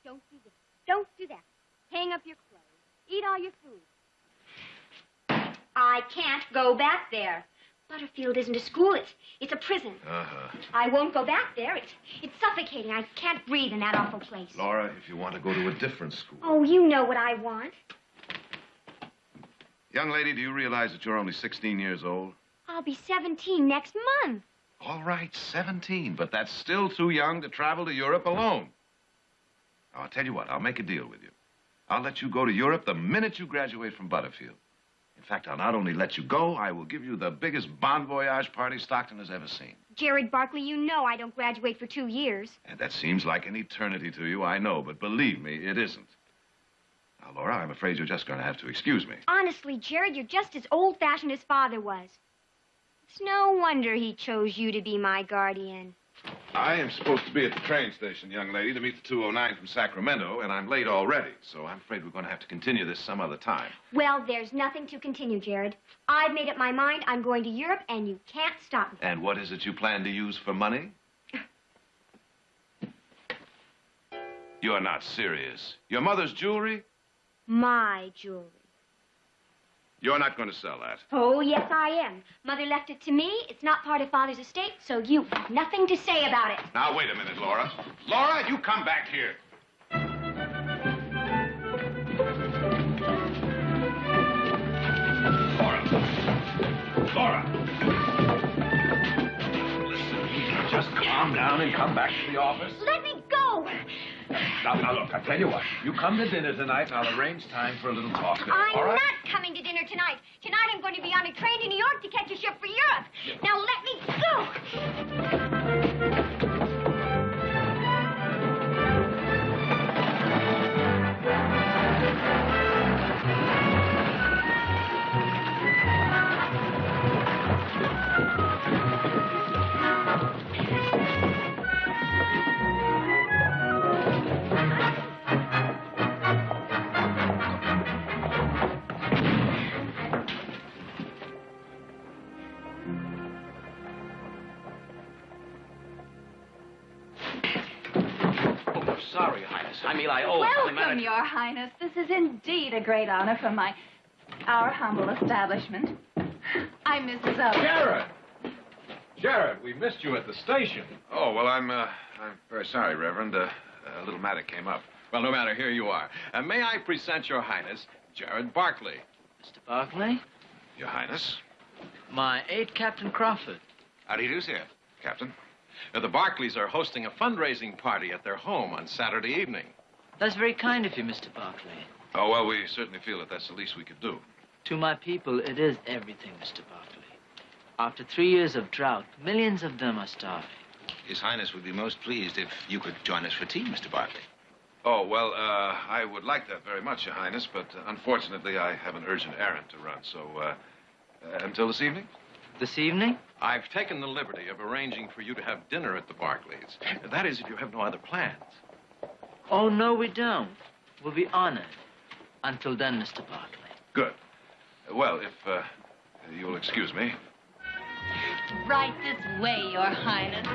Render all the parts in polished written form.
Don't do this. Don't do that. Hang up your clothes. Eat all your food. I can't go back there. Butterfield isn't a school. It's a prison. I won't go back there. It's suffocating. I can't breathe in that awful place. Laura, if you want to go to a different school. Oh, you know what I want. Young lady, do you realize that you're only 16 years old? I'll be 17 next month. All right, 17, but that's still too young to travel to Europe alone. Now, I'll tell you what, I'll make a deal with you. I'll let you go to Europe the minute you graduate from Butterfield. In fact, I'll not only let you go, I will give you the biggest bon voyage party Stockton has ever seen. Jared Barkley, you know I don't graduate for 2 years. And that seems like an eternity to you, I know, but believe me, it isn't. Now, Laura, I'm afraid you're just going to have to excuse me. Honestly, Jared, you're just as old-fashioned as Father was. It's no wonder he chose you to be my guardian. I am supposed to be at the train station, young lady, to meet the 209 from Sacramento, and I'm late already, so I'm afraid we're going to have to continue this some other time. Well, there's nothing to continue, Jared. I've made up my mind. I'm going to Europe, and you can't stop me. And what is it you plan to use for money? You're not serious. Your mother's jewelry? My jewelry. You're not going to sell that. Oh, yes, I am. Mother left it to me. It's not part of Father's estate, so you have nothing to say about it. Now, wait a minute, Laura. Laura, you come back here. Laura. Listen, you just calm down and come back to the office. Let me go. Now, look, I'll tell you what. You come to dinner tonight, and I'll arrange time for a little talk there, I'm all right? not coming to dinner tonight. Tonight I'm going to be on a train to New York to catch a ship for Europe. Now let me go. Sorry, Your Highness. I owe... Welcome, Your Highness. This is indeed a great honor for our humble establishment. I'm Mrs. Owen. Jared! Jared, we missed you at the station. Oh, well, I'm very sorry, Reverend. A little matter came up. Well, no matter, here you are. May I present Your Highness, Jared Barkley. Mr. Barkley? Your Highness. My aide, Captain Crawford. How do you do, sir, Captain? The Barkleys are hosting a fundraising party at their home on Saturday evening. That's very kind of you, Mr. Barkley. Oh, well, we certainly feel that that's the least we could do. To my people, it is everything, Mr. Barkley. After 3 years of drought, millions of them are starving. His Highness would be most pleased if you could join us for tea, Mr. Barkley. Oh, well, I would like that very much, Your Highness, but unfortunately I have an urgent errand to run, so until this evening? This evening? I've taken the liberty of arranging for you to have dinner at the Barkleys. That is, if you have no other plans. Oh, no, we don't. We'll be honored. Until then, Mr. Barkley. Good. Well, if you'll excuse me. Right this way, Your Highness.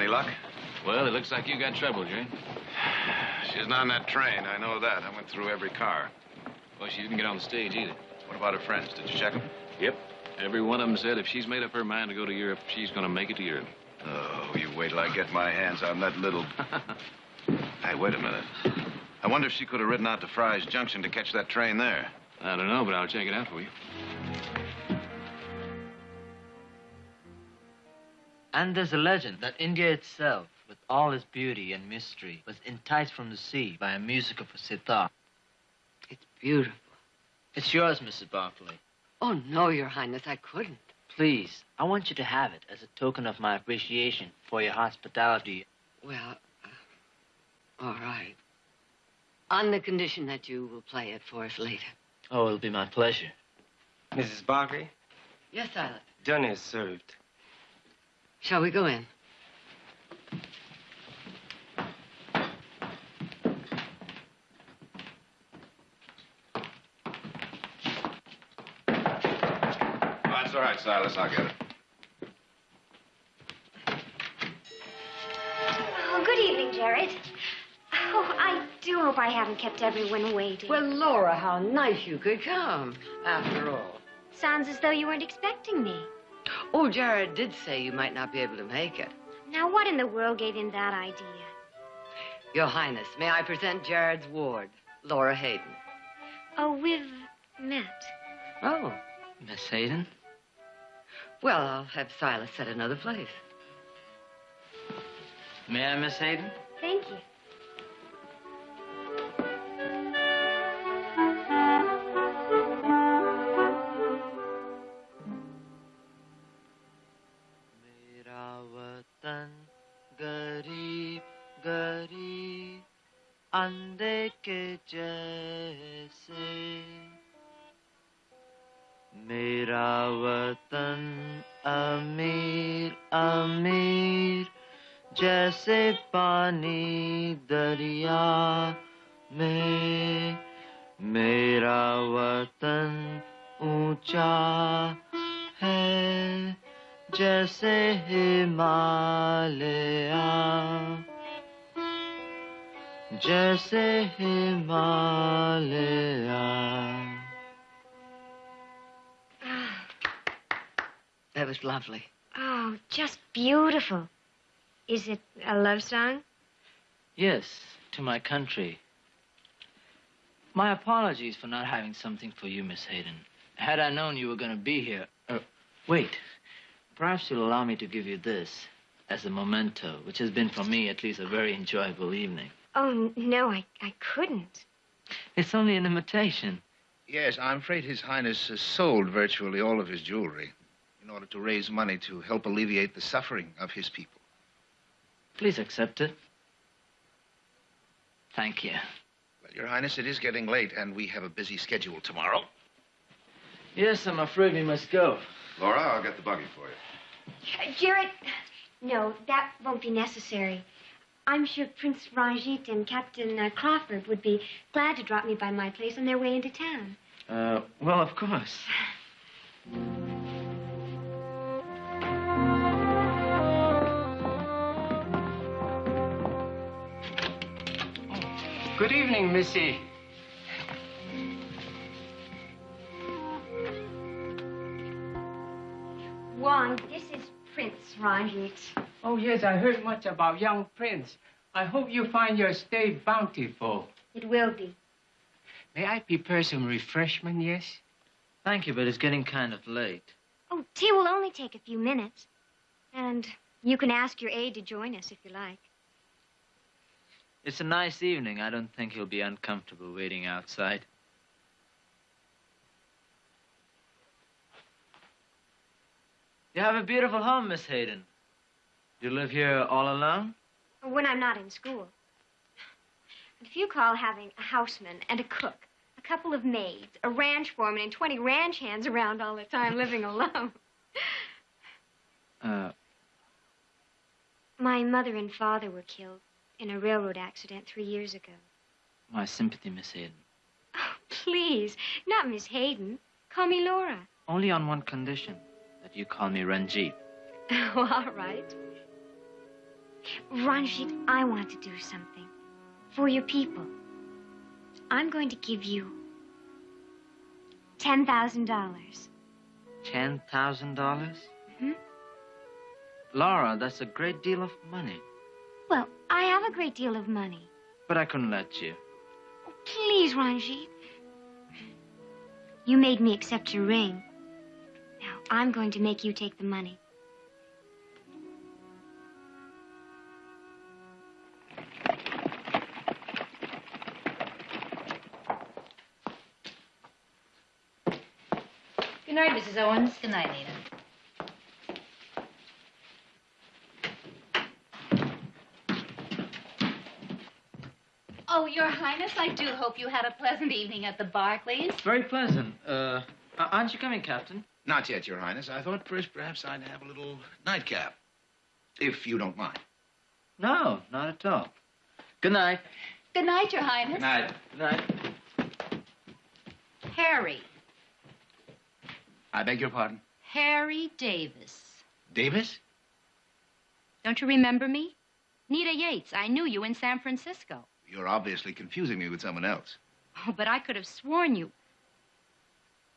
Any luck? Well, it looks like you got trouble, Jane. She's not on that train. I know that. I went through every car. Well, she didn't get on the stage either. What about her friends? Did you check them? Yep. Every one of them said if she's made up her mind to go to Europe, she's going to make it to Europe. Oh, you wait till I get my hands on that little... Hey, wait a minute. I wonder if she could have ridden out to Fry's Junction to catch that train there. I don't know, but I'll check it out for you. And there's a legend that India itself, with all its beauty and mystery, was enticed from the sea by a music of a sitar. It's beautiful. It's yours, Mrs. Barclay. Oh, no, Your Highness, I couldn't. Please, I want you to have it as a token of my appreciation for your hospitality. Well, all right. On the condition that you will play it for us later. Oh, it'll be my pleasure. Mrs. Barkley, Yes, Silas. dinner is served. Shall we go in? That's all right, Silas. I'll get it. Oh, good evening, Jared. Oh, I do hope I haven't kept everyone waiting. Well, Laura, how nice you could come, after all. Sounds as though you weren't expecting me. Oh, Jared did say you might not be able to make it. Now, what in the world gave him that idea? Your Highness, may I present Jared's ward, Laura Hayden? Oh, we've met. Oh, Miss Hayden? well, I'll have Silas set another place. May I, Miss Hayden? Thank you. मेरा वतन गरीब गरीब अंधे के जैसे मेरा वतन अमीर अमीर जैसे पानी दरिया में मेरा वतन ऊंचा है जैसे हिमालया जैसे Himalaya That was lovely. Oh, just beautiful. Is it a love song? Yes, to my country. My apologies for not having something for you, Miss Hayden. Had I known you were going to be here... wait. Perhaps you'll allow me to give you this as a memento, which has been for me at least a very enjoyable evening. Oh, no, I couldn't. It's only an imitation. Yes, I'm afraid His Highness has sold virtually all of his jewelry in order to raise money to help alleviate the suffering of his people. Please accept it. Thank you. Well, Your Highness, it is getting late, and we have a busy schedule tomorrow. Yes, I'm afraid we must go. Laura, I'll get the buggy for you. Jared, no, that won't be necessary. I'm sure Prince Ranjit and Captain Crawford would be glad to drop me by my place on their way into town. Well, of course. Good evening, Missy. Wong, this is Prince Ranjit. Oh, yes, I heard much about young Prince. I hope you find your stay bountiful. It will be. May I prepare some refreshment, yes? Thank you, but it's getting kind of late. Oh, tea will only take a few minutes. And you can ask your aide to join us if you like. It's a nice evening. I don't think he'll be uncomfortable waiting outside. You have a beautiful home, Miss Hayden. You live here all alone? When I'm not in school. If you call having a houseman and a cook, a couple of maids, a ranch foreman, and 20 ranch hands around all the time living alone. My mother and father were killed in a railroad accident 3 years ago. My sympathy, Miss Hayden. Oh, please, not Miss Hayden. Call me Laura. Only on one condition, that you call me Ranjit. Oh, all right. Ranjit, I want to do something for your people. I'm going to give you $10,000. $10,000? Hmm? Laura, that's a great deal of money. Well, I have a great deal of money. But I couldn't let you. Oh, please, Ranjit. You made me accept your ring. Now, I'm going to make you take the money. Good night, Mrs. Owens. Good night, Nina. Oh, Your Highness, I do hope you had a pleasant evening at the Barclays. Very pleasant. Aren't you coming, Captain? Not yet, Your Highness. I thought first perhaps I'd have a little nightcap, if you don't mind. No, not at all. Good night. Good night, Your Highness. Good night. Good night. Harry. I beg your pardon? Harry Davis. Davis? Don't you remember me? Nita Yates. I knew you in San Francisco. You're obviously confusing me with someone else. Oh, but I could have sworn you...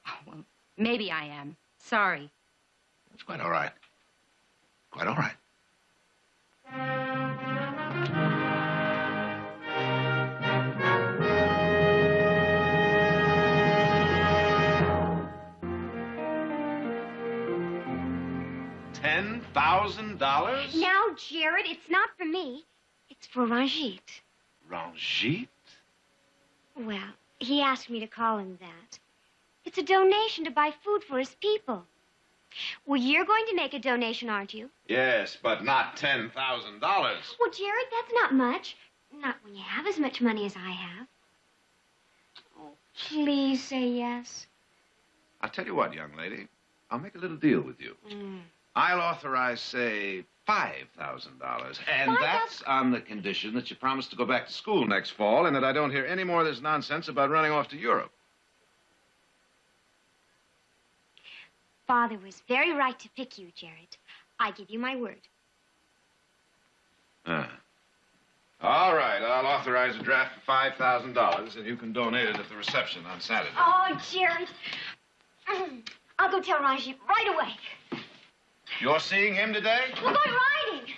Oh, well, maybe I am. Sorry. That's quite all right. Quite all right. $10,000? Now, Jared, it's not for me. It's for Ranjit. Ranjit? Well, he asked me to call him that. It's a donation to buy food for his people. Well, you're going to make a donation, aren't you? Yes, but not $10,000. Well, Jared, that's not much. Not when you have as much money as I have. Oh, please say yes. I'll tell you what, young lady. I'll make a little deal with you. I'll authorize, say, $5,000. And that's on the condition that you promise to go back to school next fall and that I don't hear any more of this nonsense about running off to Europe. Father was very right to pick you, Jared. I give you my word. All right, I'll authorize a draft for $5,000, and you can donate it at the reception on Saturday. Oh, Jared. I'll go tell Ranjit right away. You're seeing him today? We're going riding.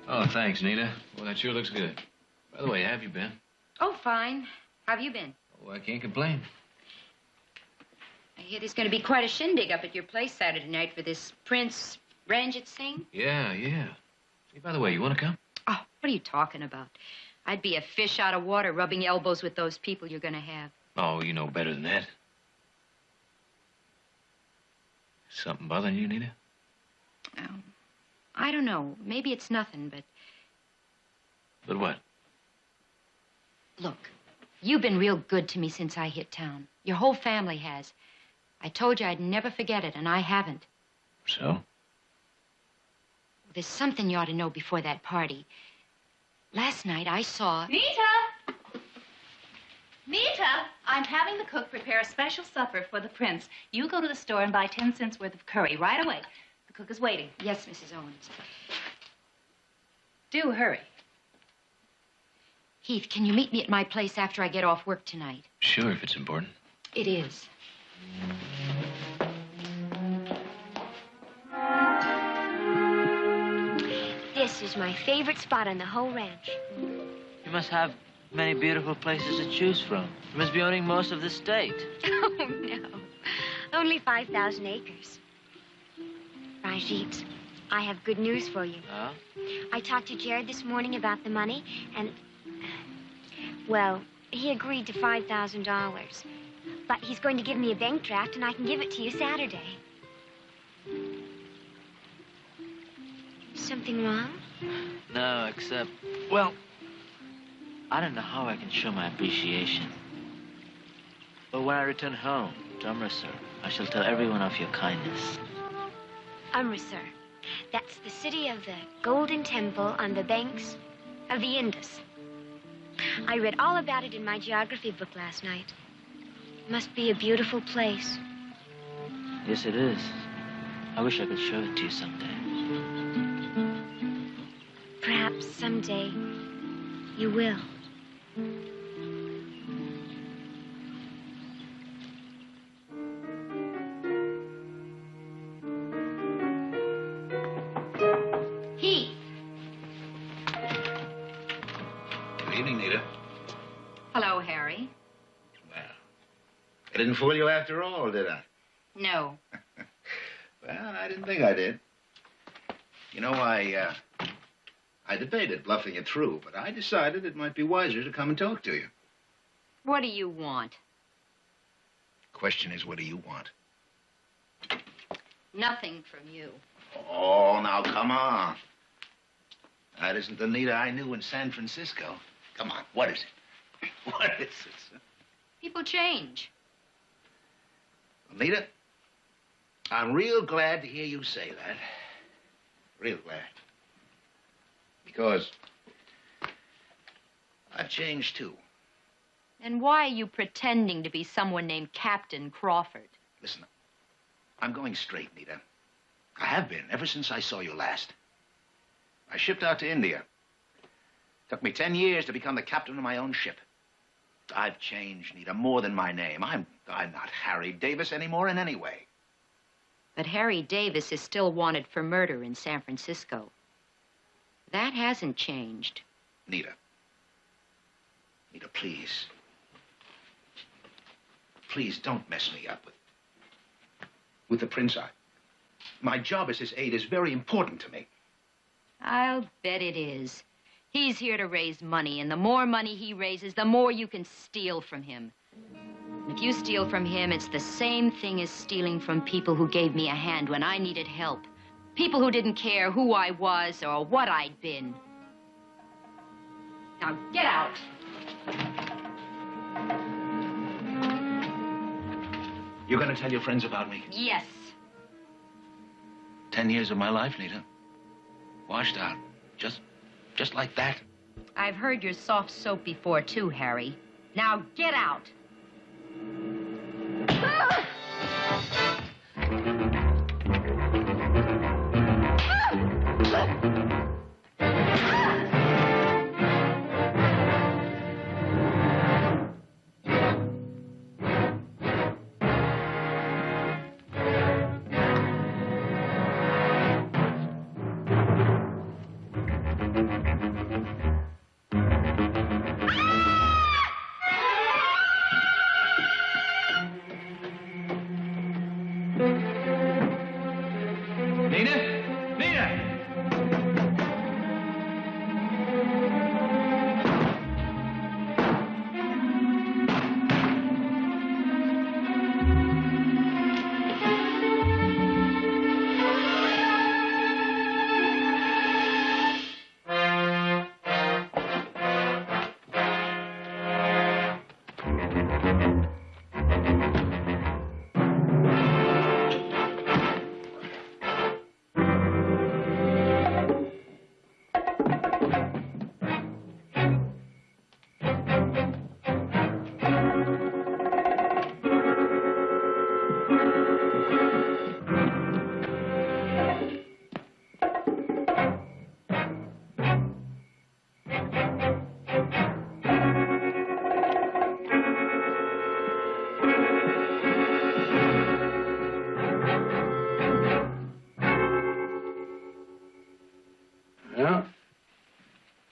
Oh, thanks, Nita. Well, that sure looks good. By the way, how have you been? Oh, fine. How have you been? Oh, I can't complain. I hear there's going to be quite a shindig up at your place Saturday night for this Prince Ranjit Singh. Yeah. Hey, by the way, you want to come? Oh, what are you talking about? I'd be a fish out of water rubbing elbows with those people you're going to have. Oh, you know better than that. Something bothering you, Nita? Oh, I don't know. Maybe it's nothing, but... But what? Look, you've been real good to me since I hit town. Your whole family has. I told you I'd never forget it, and I haven't. So? There's something you ought to know before that party. Last night I saw... Nita! Nita! I'm having the cook prepare a special supper for the prince. You go to the store and buy 10 cents worth of curry right away. The cook is waiting. Yes, Mrs. Owens. Do hurry. Heath, can you meet me at my place after I get off work tonight? Sure, if it's important. It is. This is my favorite spot on the whole ranch. You must have many beautiful places to choose from. You must be owning most of the state. Oh, no. Only 5,000 acres. Ranjit, I have good news for you. Oh? I talked to Jared this morning about the money, and... Well, he agreed to $5,000. But he's going to give me a bank draft, and I can give it to you Saturday. Something wrong? No, except... Well, I don't know how I can show my appreciation. But when I return home to Amritsar, I shall tell everyone of your kindness. Amritsar. That's the city of the Golden Temple on the banks of the Indus. I read all about it in my geography book last night. Must be a beautiful place. Yes, it is. I wish I could show it to you someday. Perhaps someday you will. Heath. Good evening, Nita. Hello, Harry. Well, I didn't fool you after all, did I? No. Well, I didn't think I did. You know, I debated bluffing it through, but I decided it might be wiser to come and talk to you. What do you want? Question is, what do you want? Nothing from you. Oh, now, come on. That isn't the Nita I knew in San Francisco. Come on, what is it? What is it, sir? People change. Nita, I'm real glad to hear you say that. Real glad. Because I've changed, too. And why are you pretending to be someone named Captain Crawford? Listen, I'm going straight, Nita. I have been, ever since I saw you last. I shipped out to India. Took me 10 years to become the captain of my own ship. I've changed, Nita, more than my name. I'm not Harry Davis anymore in any way. But Harry Davis is still wanted for murder in San Francisco. That hasn't changed. Nita. Nita, please. Please don't mess me up with the prince. My job as his aide is very important to me. I'll bet it is. He's here to raise money, and the more money he raises, the more you can steal from him. And if you steal from him, it's the same thing as stealing from people who gave me a hand when I needed help. People who didn't care who I was or what I'd been. Now, get out. You're going to tell your friends about me? Yes. 10 years of my life, Nita. Washed out. Just like that. I've heard your soft soap before, too, Harry. Now, get out.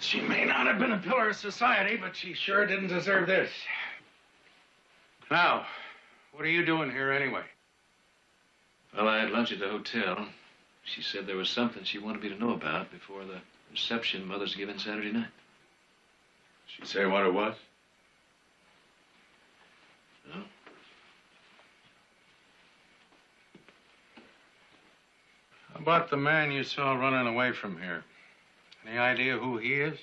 She may not have been a pillar of society, but she sure didn't deserve this. Now, what are you doing here anyway? Well, I had lunch at the hotel. She said there was something she wanted me to know about before the reception Mother's giving Saturday night. She say what it was? No. How about the man you saw running away from here? Any idea who he is?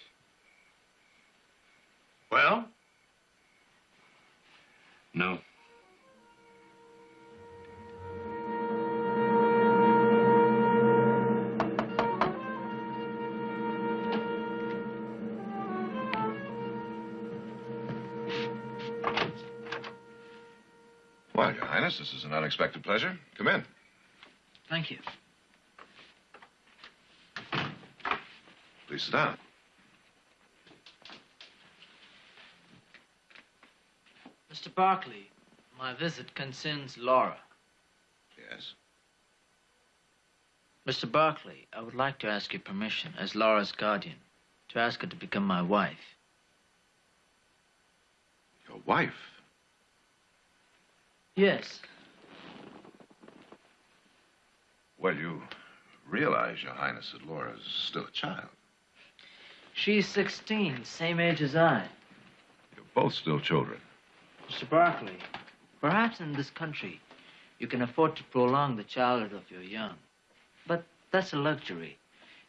Well? No. Highness. This is an unexpected pleasure. Come in. Thank you. Please sit down. Mr. Barkley, my visit concerns Laura. Yes? Mr. Barkley, I would like to ask your permission, as Laura's guardian, to ask her to become my wife. Your wife? Yes. Well, you realize, Your Highness, that Laura's still a child. She's 16, same age as I. You're both still children. Mr. Barkley, perhaps in this country you can afford to prolong the childhood of your young. But that's a luxury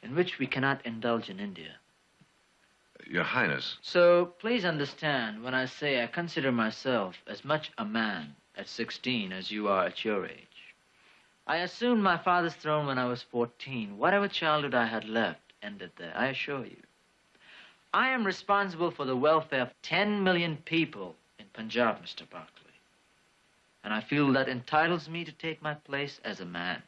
in which we cannot indulge in India. Your Highness. So please understand when I say I consider myself as much a man at 16 as you are at your age. I assumed my father's throne when I was 14. Whatever childhood I had left ended there, I assure you. I am responsible for the welfare of 10 million people in Punjab, Mr. Barkley. And I feel that entitles me to take my place as a man.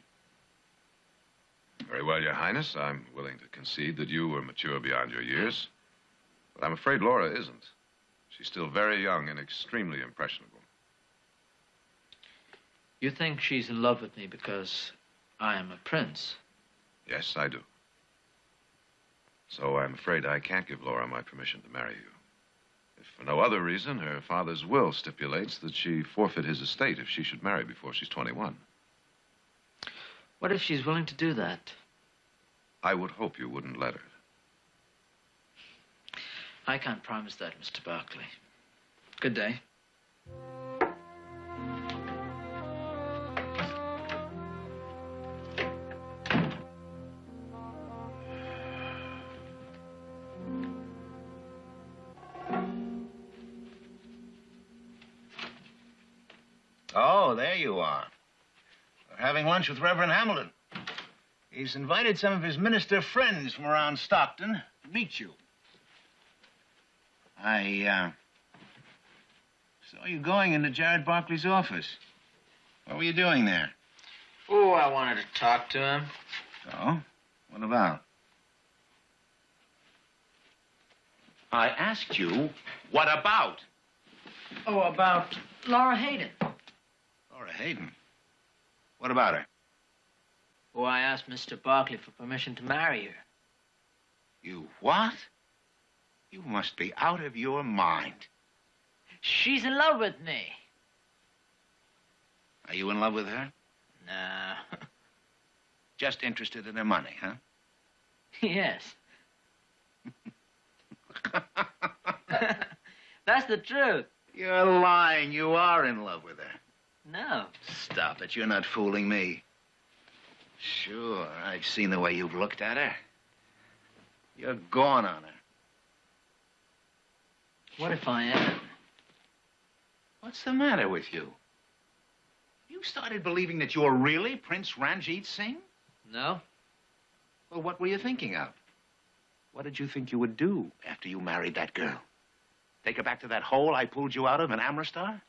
Very well, Your Highness. I'm willing to concede that you were mature beyond your years. But I'm afraid Laura isn't. She's still very young and extremely impressionable. You think she's in love with me because I am a prince? Yes, I do. So I'm afraid I can't give Laura my permission to marry you. If for no other reason, her father's will stipulates that she forfeit his estate if she should marry before she's 21. What if she's willing to do that? I would hope you wouldn't let her. I can't promise that, Mr. Barkley. Good day. Oh, there you are. We're having lunch with Reverend Hamilton. He's invited some of his minister friends from around Stockton to meet you. I saw you going into Jared Barkley's office. What were you doing there? Oh, I wanted to talk to him. So? What about? I asked you, what about? Oh, about Laura Hayden. Laura Hayden? What about her? Oh, I asked Mr. Barkley for permission to marry her. You what? You must be out of your mind. She's in love with me. Are you in love with her? No. Just interested in her money, huh? Yes. That's the truth. You're lying. You are in love with her. No. Stop it. You're not fooling me. Sure, I've seen the way you've looked at her. You're gone on her. What if I am? What's the matter with you? You started believing that you're really Prince Ranjit Singh? No. Well, what were you thinking of? What did you think you would do after you married that girl? Take her back to that hole I pulled you out of in Amritsar?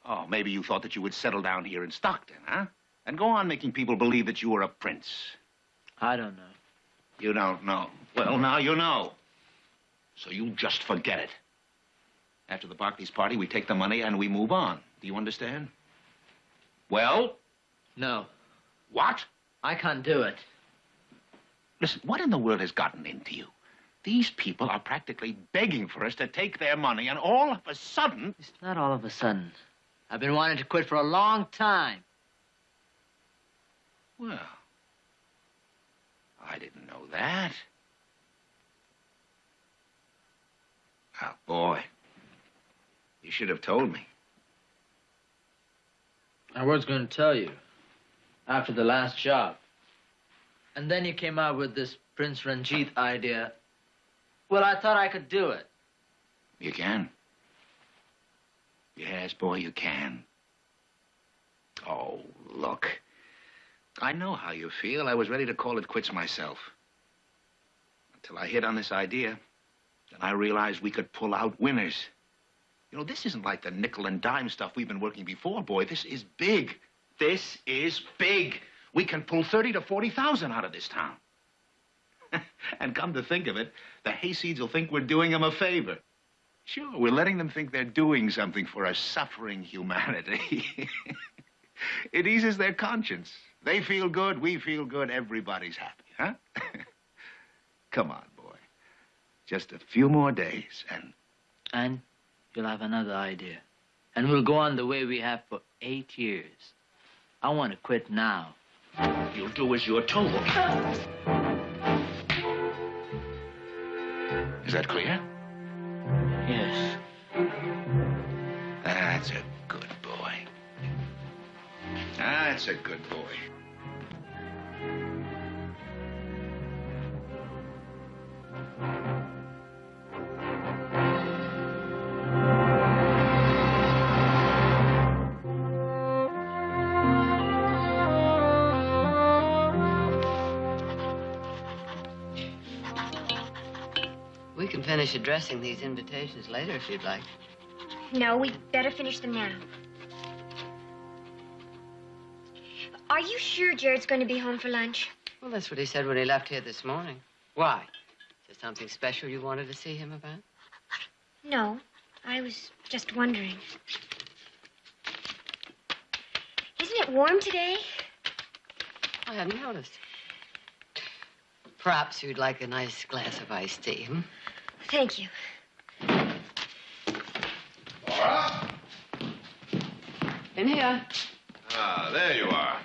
Oh, maybe you thought that you would settle down here in Stockton, huh? And go on making people believe that you were a prince. I don't know. You don't know. Well, now you know. So you just forget it. After the Barclays party, we take the money and we move on. Do you understand? Well? No. What? I can't do it. Listen, what in the world has gotten into you? These people are practically begging for us to take their money, and all of a sudden... It's not all of a sudden. I've been wanting to quit for a long time. Well, I didn't know that. Oh, boy. You should have told me. I was going to tell you after the last job. And then you came out with this Prince Ranjit idea. Well, I thought I could do it. You can. Yes, boy, you can. Oh, look. I know how you feel. I was ready to call it quits myself. Until I hit on this idea. Then I realized we could pull out winners. You know, this isn't like the nickel and dime stuff we've been working before, boy. This is big. This is big. We can pull 30 to 40,000 out of this town. And come to think of it, the hayseeds will think we're doing them a favor. Sure, we're letting them think they're doing something for a suffering humanity. It eases their conscience. They feel good, we feel good, everybody's happy, huh? Come on, boy. Just a few more days, And you'll have another idea. And we'll go on the way we have for 8 years. I want to quit now. You'll do as you're told. Is that clear? Yes. That's a good boy. That's a good boy. We can finish addressing these invitations later if you'd like. No, we'd better finish them now. Are you sure Jared's going to be home for lunch? Well, that's what he said when he left here this morning. Why? Is there something special you wanted to see him about? No, I was just wondering. Isn't it warm today? I hadn't noticed. Perhaps you'd like a nice glass of iced tea, hmm? Thank you. Laura? In here. Ah, there you are.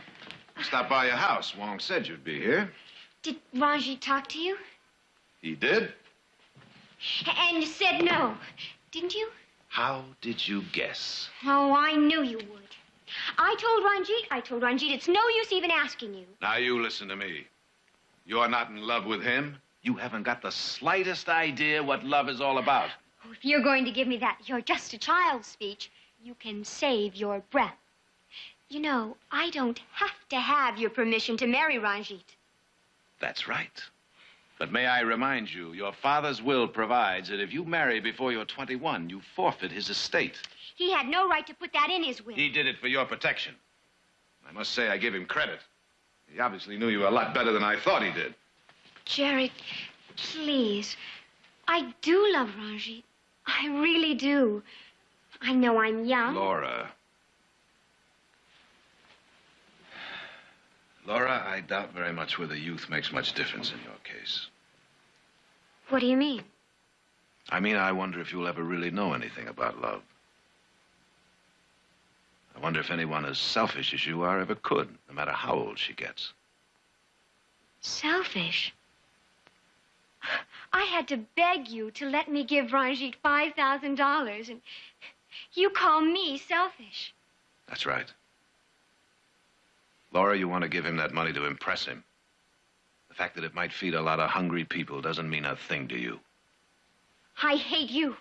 Stopped by your house. Wong said you'd be here. Did Ranjit talk to you? He did? And you said no, didn't you? How did you guess? Oh, I knew you would. I told Ranjit it's no use even asking you. Now you listen to me. You're not in love with him. You haven't got the slightest idea what love is all about. Oh, if you're going to give me that "you're just a child" speech, you can save your breath. You know, I don't have to have your permission to marry Ranjit. That's right. But may I remind you, your father's will provides that if you marry before you're 21, you forfeit his estate. He had no right to put that in his will. He did it for your protection. I must say I give him credit. He obviously knew you a lot better than I thought he did. Jared, please. I do love Ranjit. I really do. I know I'm young. Laura, I doubt very much whether youth makes much difference in your case. What do you mean? I mean, I wonder if you'll ever really know anything about love. I wonder if anyone as selfish as you are ever could, no matter how old she gets. Selfish? I had to beg you to let me give Ranjit $5,000, and you call me selfish. That's right. Laura, you want to give him that money to impress him. The fact that it might feed a lot of hungry people doesn't mean a thing to you. I hate you.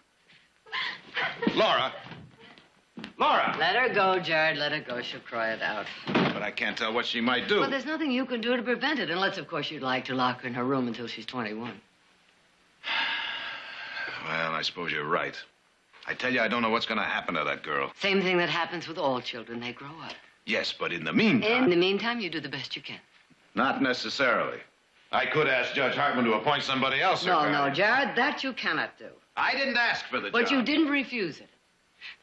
Laura! Laura! Let her go, Jared. Let her go. She'll cry it out. But I can't tell what she might do. Well, there's nothing you can do to prevent it, unless, of course, you'd like to lock her in her room until she's 21. Well, I suppose you're right. I tell you, I don't know what's going to happen to that girl. Same thing that happens with all children. They grow up. Yes, but in the meantime... In the meantime, you do the best you can. Not necessarily. I could ask Judge Hartman to appoint somebody else. No, Jared, that you cannot do. I didn't ask for the job. But you didn't refuse it.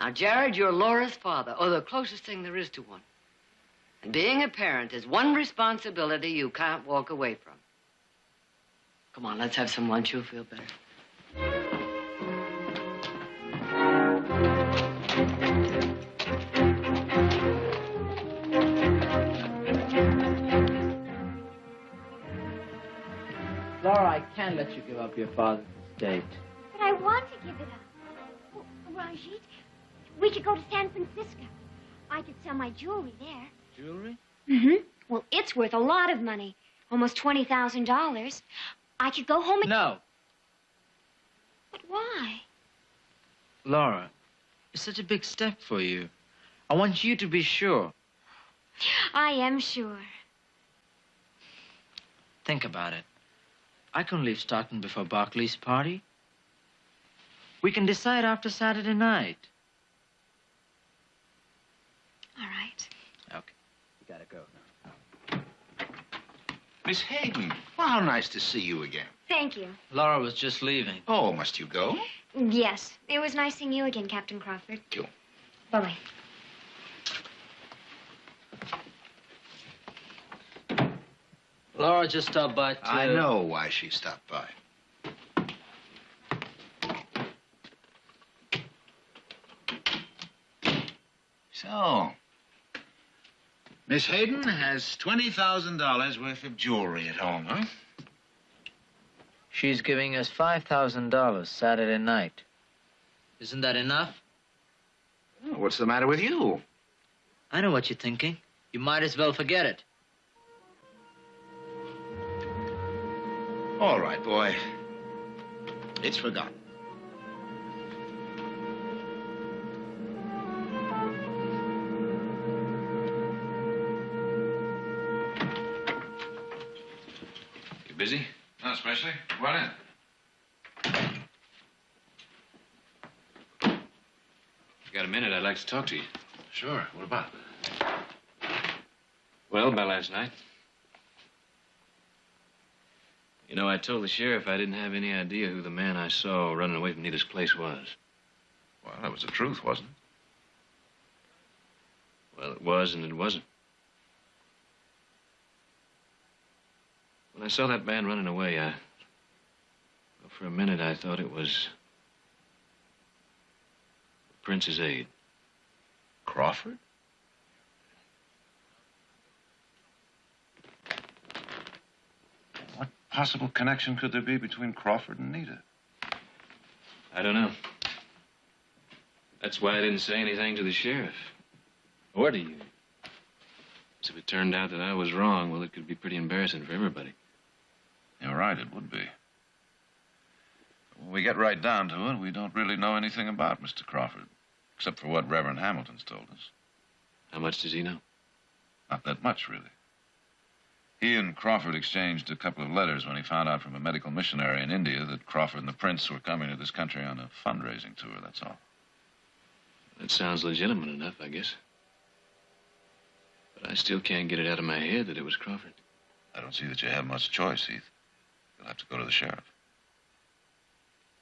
Now, Jared, you're Laura's father, or the closest thing there is to one. And being a parent is one responsibility you can't walk away from. Come on, let's have some lunch. You'll feel better. Laura, I can't let you give up your father's estate. But I want to give it up. Oh, Ranjit, we could go to San Francisco. I could sell my jewelry there. Jewelry? Mm-hmm. Well, it's worth a lot of money. Almost $20,000. I could go home and... No. But why? Laura, it's such a big step for you. I want you to be sure. I am sure. Think about it. I couldn't leave Stockton before Barclay's party. We can decide after Saturday night. All right. Okay. We gotta go now. Miss Hayden, well, how nice to see you again. Thank you. Laura was just leaving. Oh, must you go? Yes. It was nice seeing you again, Captain Crawford. Thank you. Bye-bye. Laura just stopped by to... I know why she stopped by. So, Miss Hayden has $20,000 worth of jewelry at home, huh? She's giving us $5,000 Saturday night. Isn't that enough? Oh, what's the matter with you? I know what you're thinking. You might as well forget it. All right, boy. It's forgotten. You busy? Not especially. What in? You got a minute, I'd like to talk to you. Sure. What about? Well, about last night. You know, I told the sheriff I didn't have any idea who the man I saw running away from Nita's place was. Well, that was the truth, wasn't it? Well, it was and it wasn't. When I saw that man running away, well, for a minute I thought it was the Prince's aide. Crawford? What possible connection could there be between Crawford and Nita? I don't know. That's why I didn't say anything to the sheriff. Or to you. 'Cause if it turned out that I was wrong, well, it could be pretty embarrassing for everybody. You're right, it would be. When we get right down to it, we don't really know anything about Mr. Crawford, except for what Reverend Hamilton's told us. How much does he know? Not that much, really. He and Crawford exchanged a couple of letters when he found out from a medical missionary in India that Crawford and the Prince were coming to this country on a fundraising tour, that's all. That sounds legitimate enough, I guess. But I still can't get it out of my head that it was Crawford. I don't see that you have much choice, Heath. You'll have to go to the sheriff.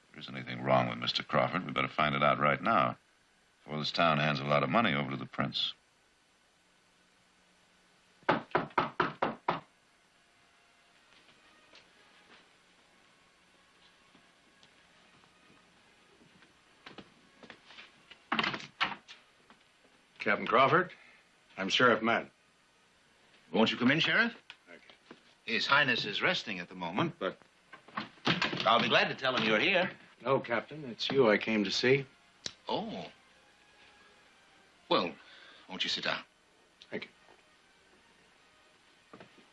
If there's anything wrong with Mr. Crawford, we better find it out right now, before this town hands a lot of money over to the Prince. Captain Crawford, I'm Sheriff Madden. Won't you come in, Sheriff? His Highness is resting at the moment, but I'll be glad to tell him you're here. No, Captain, it's you I came to see. Oh. Well, won't you sit down? Thank you.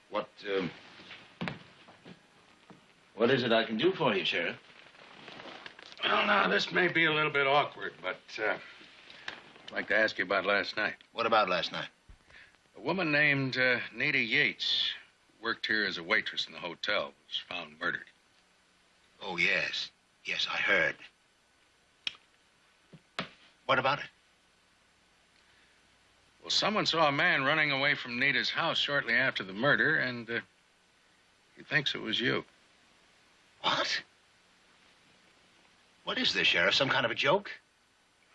What is it I can do for you, Sheriff? Well, now, this may be a little bit awkward, but I'd like to ask you about last night. What about last night? A woman named Nita Yates worked here as a waitress in the hotel, was found murdered. Oh, yes. Yes, I heard. What about it? Well, someone saw a man running away from Nita's house shortly after the murder, and he thinks it was you. What? What is this, Sheriff? Some kind of a joke?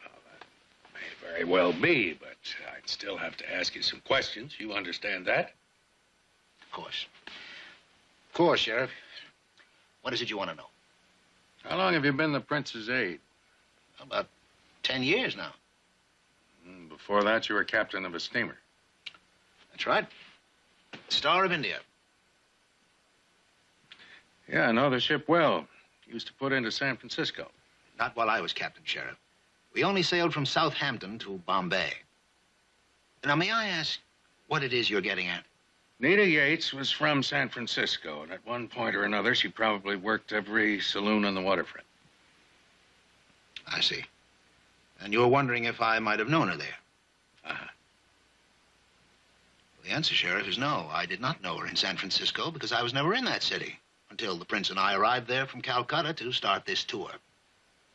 Well, that may very well be, but I'd still have to ask you some questions. You understand that? Of course. Of course, Sheriff. What is it you want to know? How long have you been the Prince's aide? About 10 years now. Before that, you were captain of a steamer. That's right. Star of India. Yeah, I know the ship well. Used to put into San Francisco. Not while I was captain, Sheriff. We only sailed from Southampton to Bombay. Now, may I ask what it is you're getting at? Nita Yates was from San Francisco, and at one point or another, she probably worked every saloon on the waterfront. I see. And you're wondering if I might have known her there? Uh-huh. Well, the answer, Sheriff, is no. I did not know her in San Francisco because I was never in that city until the Prince and I arrived there from Calcutta to start this tour.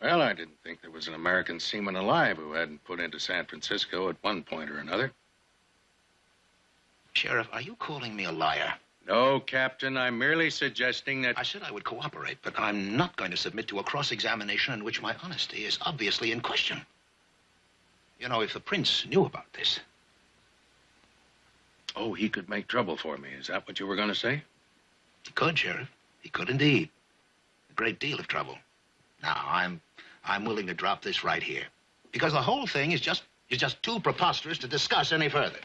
Well, I didn't think there was an American seaman alive who hadn't put into San Francisco at one point or another. Sheriff, are you calling me a liar? No, Captain. I'm merely suggesting that... I said I would cooperate, but I'm not going to submit to a cross-examination in which my honesty is obviously in question. You know, if the prince knew about this... Oh, he could make trouble for me. Is that what you were going to say? He could, Sheriff. He could indeed. A great deal of trouble. Now, I'm willing to drop this right here. Because the whole thing is just too preposterous to discuss any further.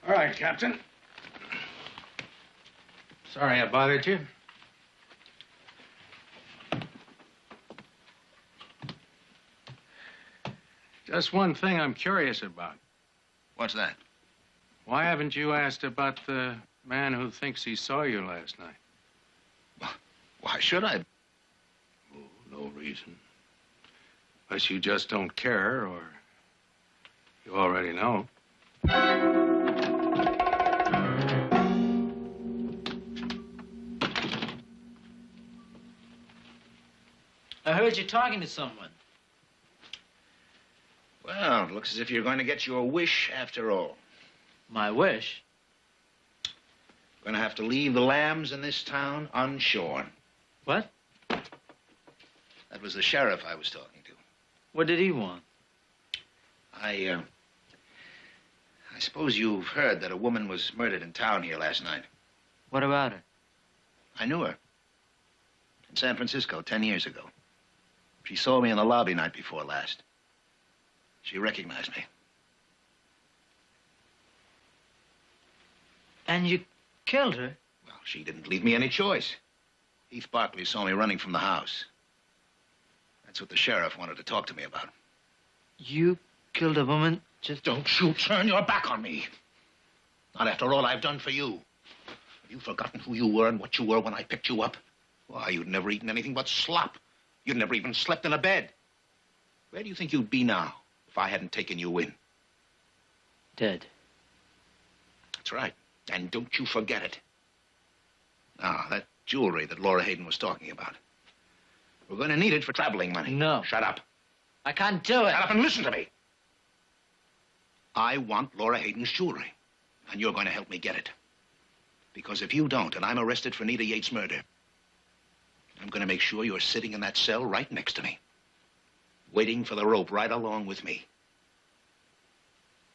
All right, Captain. Sorry I bothered you. Just one thing I'm curious about. What's that? Why haven't you asked about the man who thinks he saw you last night? Well, why should I? Oh, no reason. Unless you just don't care, or you already know. I heard you talking to someone. Well, it looks as if you're going to get your wish after all. My wish? Going to have to leave the lambs in this town unshorn. What? That was the sheriff I was talking to. What did he want? I suppose you've heard that a woman was murdered in town here last night. What about her? I knew her. In San Francisco 10 years ago. She saw me in the lobby night before last. She recognized me. And you killed her? Well, she didn't leave me any choice. Heath Barkley saw me running from the house. That's what the sheriff wanted to talk to me about. You killed a woman just... Don't you turn your back on me. Not after all I've done for you. Have you forgotten who you were and what you were when I picked you up? Why, you'd never eaten anything but slop. You'd never even slept in a bed. Where do you think you'd be now if I hadn't taken you in? Dead. That's right. And don't you forget it. Now, that jewelry that Laura Hayden was talking about. We're going to need it for traveling money. No. Shut up. I can't do it. Shut up and listen to me. I want Laura Hayden's jewelry, and you're going to help me get it. Because if you don't, and I'm arrested for Nita Yates' murder, I'm going to make sure you're sitting in that cell right next to me, waiting for the rope right along with me.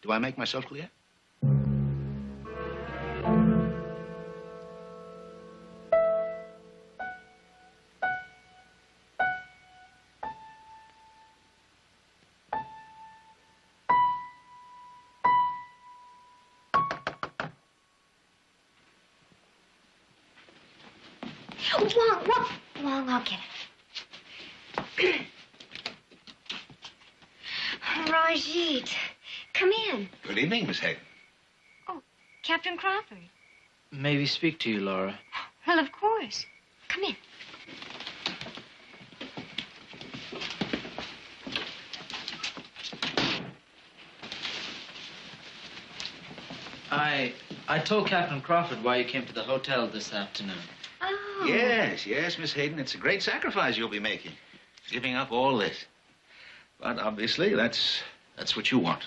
Do I make myself clear? Wong, I'll get it. Rajit, come in. Good evening, Miss Hayden. Oh, Captain Crawford. Maybe speak to you, Laura. Well, of course. Come in. I told Captain Crawford why you came to the hotel this afternoon. Oh. Yes, Miss Hayden. It's a great sacrifice you'll be making, giving up all this. But obviously, that's what you want.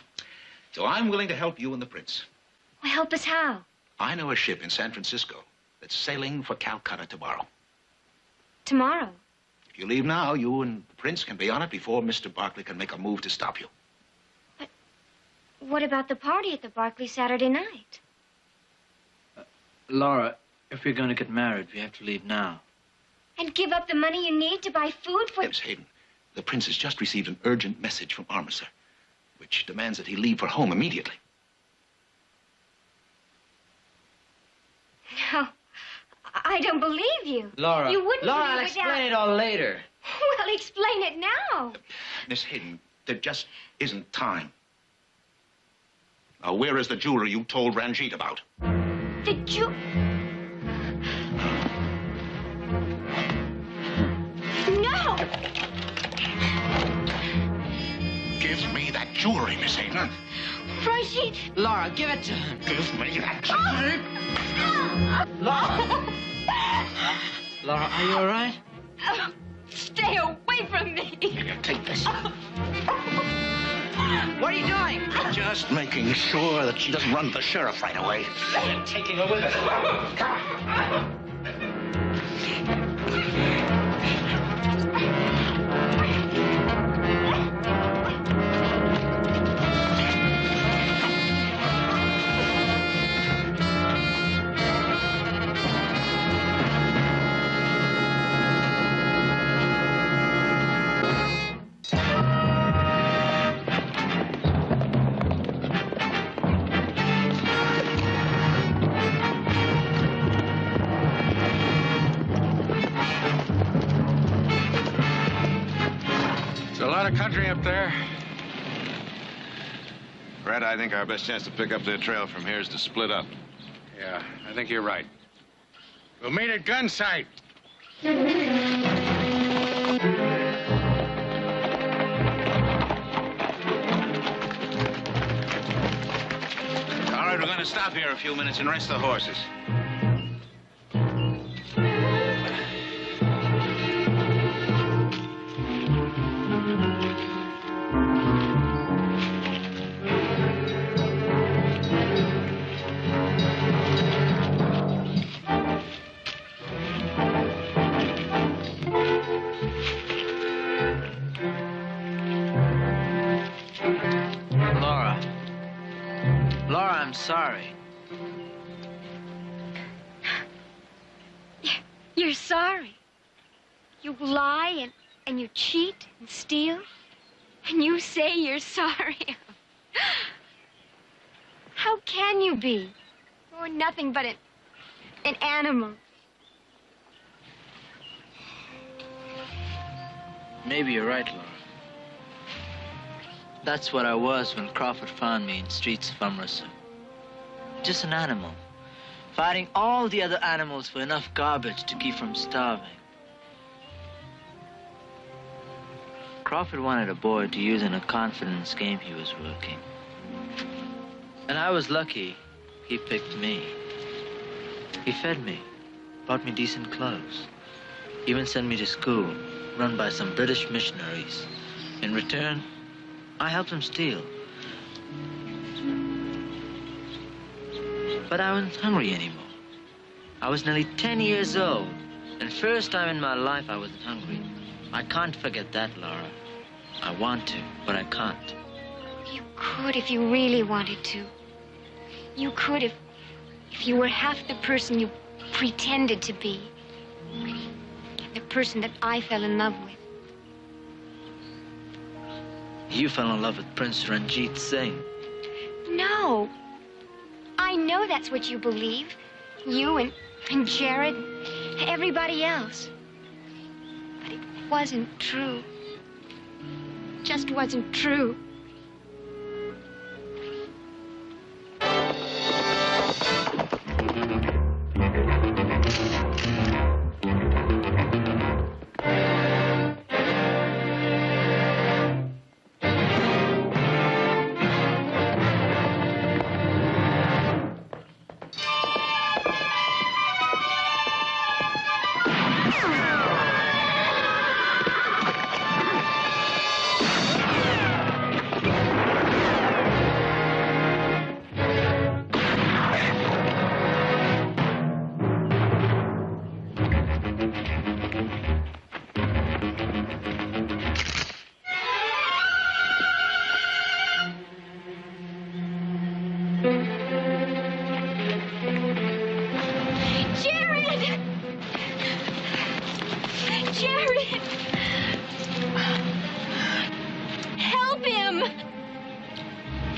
So I'm willing to help you and the prince. Well, help us how? I know a ship in San Francisco that's sailing for Calcutta tomorrow. Tomorrow? If you leave now, you and the prince can be on it before Mr. Barkley can make a move to stop you. But what about the party at the Barkley Saturday night? Laura, if we're going to get married, we have to leave now. And give up the money you need to buy food for... Miss Hayden, the prince has just received an urgent message from Armiser, which demands that he leave for home immediately. No, I don't believe you. Laura, you wouldn't Laura, leave I'll explain it all later. Well, explain it now. Miss Hayden, there just isn't time. Now, where is the jewelry you told Ranjit about? The jewel... No! Give me that jewelry, Miss Hayden. Rajit! Laura, give it to him. Give me that jewelry. Laura! Laura, are you all right? Oh, stay away from me. Here, take this. What are you doing? Just making sure that she doesn't run to the sheriff right away. Taking her with us. It's a lot of country up there. Fred, I think our best chance to pick up their trail from here is to split up. Yeah, I think you're right. We'll meet at gunsight. All right, we're going to stop here a few minutes and rest the horses. Laura, I'm sorry. You're sorry. You lie and you cheat and steal, and you say you're sorry. How can you be? You're nothing but an animal. Maybe you're right, Laura. That's what I was when Crawford found me in streets of Amritsar. Just an animal, fighting all the other animals for enough garbage to keep from starving. Crawford wanted a boy to use in a confidence game he was working. And I was lucky he picked me. He fed me, bought me decent clothes, even sent me to school, run by some British missionaries. In return, I helped him steal. But I wasn't hungry anymore. I was nearly 10 years old, and first time in my life I wasn't hungry. I can't forget that, Laura. I want to, but I can't. You could if you really wanted to. You could if you were half the person you pretended to be. The person that I fell in love with. You fell in love with Prince Ranjit Singh. No. I know that's what you believe. You and Jared, and everybody else. But it wasn't true. Just wasn't true.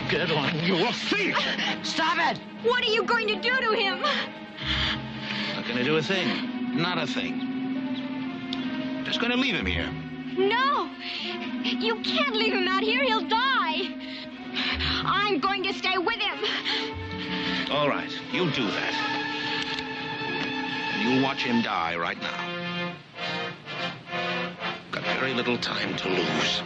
Get on your feet! Stop it! What are you going to do to him? Not gonna do a thing. Not a thing. Just gonna leave him here. No! You can't leave him out here. He'll die. I'm going to stay with him. All right, you do that. And you'll watch him die right now. Got very little time to lose.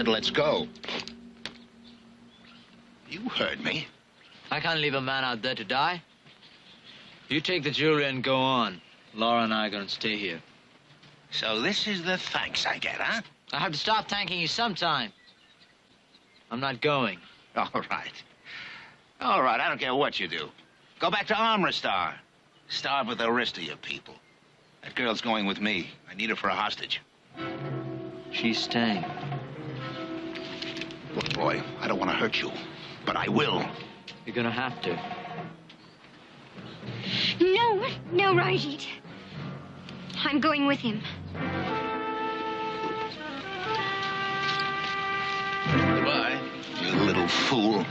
Lieutenant, let's go. You heard me. I can't leave a man out there to die. You take the jewelry and go on. Laura and I are going to stay here. So this is the thanks I get, huh? I have to stop thanking you sometime. I'm not going. All right. All right, I don't care what you do. Go back to Armorstar. Starve with the rest of your people. That girl's going with me. I need her for a hostage. She's staying. Look, boy, I don't want to hurt you, but I will. You're going to have to. No, Rajit. I'm going with him. Goodbye, you little fool.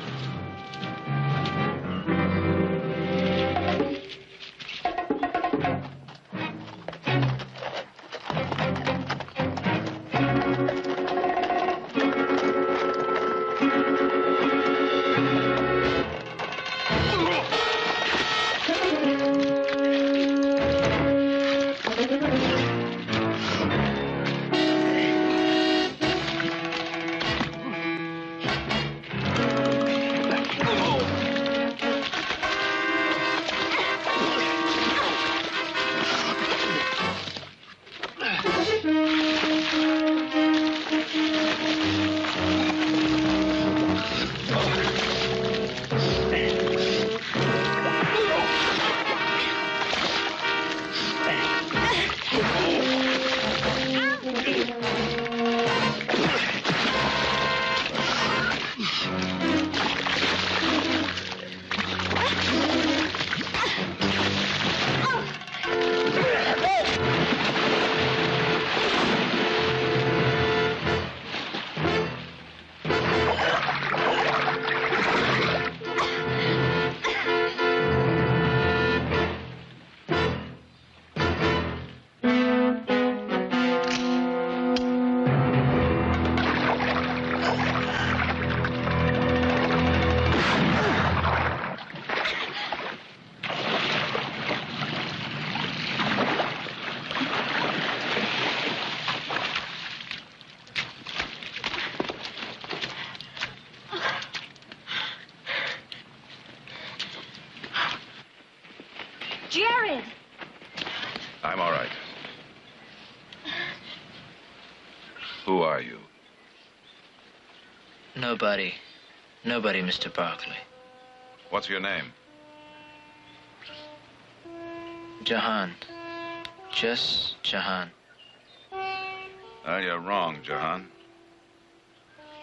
Jared! I'm all right. Who are you? Nobody. Nobody, Mr. Barkley. What's your name? Jahan. Just Jahan. You're wrong, Jahan.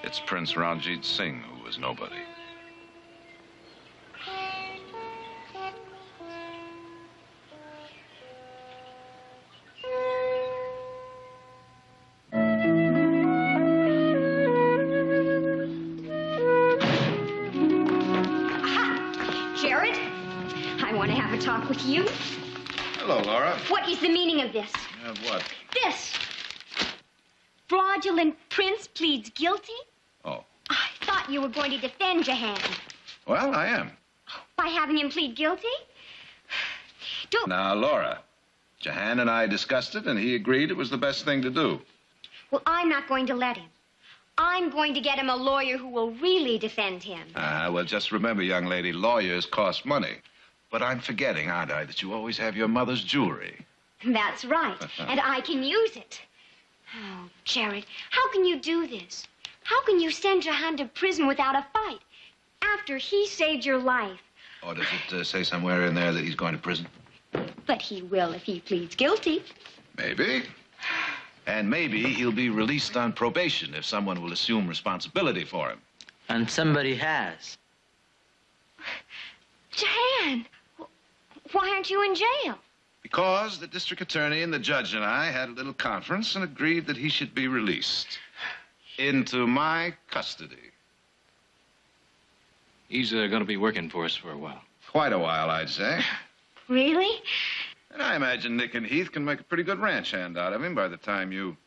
It's Prince Ranjit Singh who was nobody. Jared, I want to have a talk with you. Hello, Laura. What is the meaning of this? What? This. Fraudulent prince pleads guilty? Oh. I thought you were going to defend Jahan. Well, I am. By having him plead guilty? Don't... Now, Laura, Jahan and I discussed it, and he agreed it was the best thing to do. Well, I'm not going to let him. I'm going to get him a lawyer who will really defend him. Well, just remember, young lady, lawyers cost money. But I'm forgetting, aren't I, that you always have your mother's jewelry. That's right, and I can use it. Oh, Jared, how can you do this? How can you send Jahan to prison without a fight after he saved your life? Or does it say somewhere in there that he's going to prison? But he will if he pleads guilty. Maybe. And maybe he'll be released on probation if someone will assume responsibility for him. And somebody has. Jahan, why aren't you in jail? Because the district attorney and the judge and I had a little conference and agreed that he should be released into my custody. He's going to be working for us for a while. Quite a while, I'd say. Really? And I imagine Nick and Heath can make a pretty good ranch hand out of him by the time you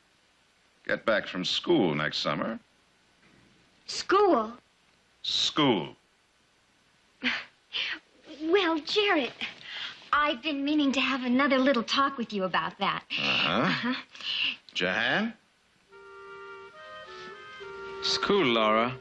get back from school next summer. School? School. Well, Jared, I've been meaning to have another little talk with you about that. Uh-huh. Jahan? It's cool, Laura.